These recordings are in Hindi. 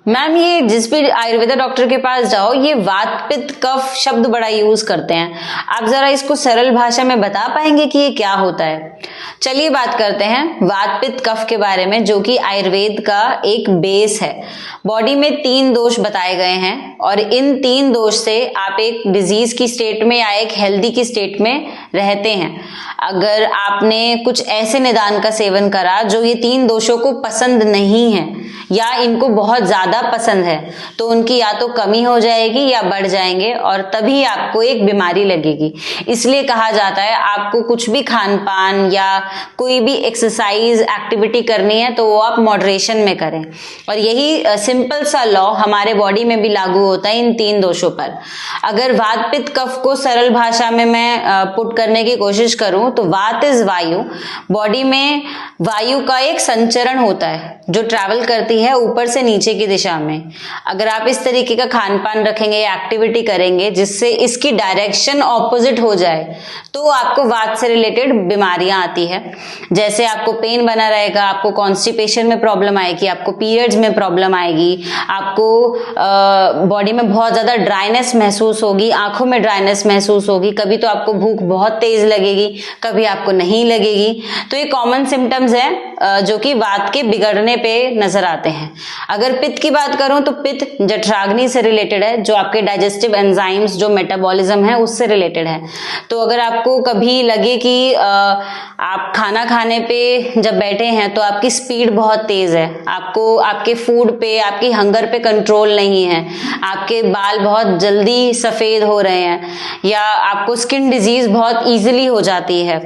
मैम ये जिस भी आयुर्वेदा डॉक्टर के पास जाओ ये वात पित्त कफ शब्द बड़ा यूज करते हैं। आप जरा इसको सरल भाषा में बता पाएंगे कि ये क्या होता है? चलिए बात करते हैं वात पित्त कफ के बारे में, जो कि आयुर्वेद का एक बेस है। बॉडी में 3 दोष बताए गए हैं और इन 3 दोष से आप एक डिजीज की स्टेट में या एक हेल्दी की स्टेट में रहते हैं। अगर आपने कुछ ऐसे निदान का सेवन करा जो ये 3 दोषों को पसंद नहीं है या इनको बहुत ज्यादा पसंद है, तो उनकी या तो कमी हो जाएगी या बढ़ जाएंगे और तभी आपको एक बीमारी लगेगी। इसलिए कहा जाता है आपको कुछ भी खान पान या कोई भी एक्सरसाइज एक्टिविटी करनी है तो वो आप मॉडरेशन में करें। और यही सिंपल सा लॉ हमारे बॉडी में भी लागू होता है इन 3 दोषों पर। अगर वात पित्त कफ को सरल भाषा में मैं पुट करने की कोशिश करूं तो वात इज वायु। बॉडी में वायु का एक संचरण होता है जो ट्रैवल करती है ऊपर से नीचे की दिशा में। अगर आप इस तरीके का खान पान रखेंगे या एक्टिविटी करेंगे जिससे इसकी डायरेक्शन ऑपोजिट हो जाए तो आपको वात से रिलेटेड बीमारियां आती है। जैसे आपको पेन बना रहेगा, आपको कॉन्स्टिपेशन में प्रॉब्लम आएगी, आपको पीरियड्स में प्रॉब्लम आएगी, आपको बॉडी में बहुत ज्यादा ड्राइनेस महसूस होगी, आंखों में ड्राइनेस महसूस होगी, कभी तो आपको भूख बहुत तेज लगेगी, कभी आपको नहीं लगेगी। तो ये कॉमन सिम्टम्स है जो कि वात के बिगड़ने पे नजर आते हैं। अगर पित्त की बात करूं तो पित्त जठराग्नि से रिलेटेड है, जो आपके डाइजेस्टिव एंजाइम्स जो मेटाबॉलिज्म है उससे रिलेटेड है। तो अगर आपको कभी लगे कि आप खाना खाने पे जब बैठे हैं तो आपकी स्पीड बहुत तेज है, आपको आपके फूड पे आपकी हंगर पे कंट्रोल नहीं है, आपके बाल बहुत जल्दी सफेद हो रहे हैं या आपको स्किन डिजीज बहुत इजीली हो जाती है,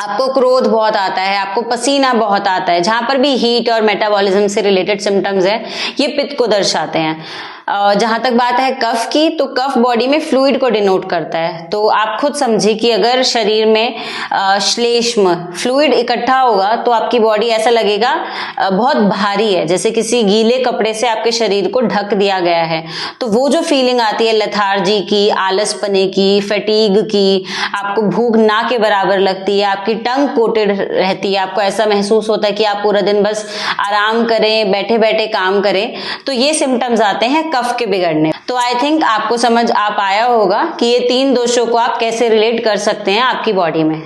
आपको क्रोध बहुत आता है, आपको पसीना बहुत आता है, जहां पर भी हीट और मेटाबॉलिज्म से रिलेटेड सिम्टम्स है ये पित्त को दर्शाते हैं। जहां तक बात है कफ की, तो कफ बॉडी में फ्लूइड को डिनोट करता है। तो आप खुद समझिए कि अगर शरीर में श्लेष्म फ्लूइड इकट्ठा होगा तो आपकी बॉडी ऐसा लगेगा बहुत भारी है, जैसे किसी गीले कपड़े से आपके शरीर को ढक दिया गया है। तो वो जो फीलिंग आती है लेथार्जी की, आलसपने की, फटीग की, आपको भूख ना के बराबर लगती है, आपकी टंग कोटेड रहती है, आपको ऐसा महसूस होता है कि आप पूरा दिन बस आराम करें, बैठे बैठे काम करें, तो ये सिम्टम्स आते हैं कफ के बिगड़ने। तो आई थिंक आपको समझ आ पाया होगा कि ये 3 दोषों को आप कैसे रिलेट कर सकते हैं आपकी बॉडी में।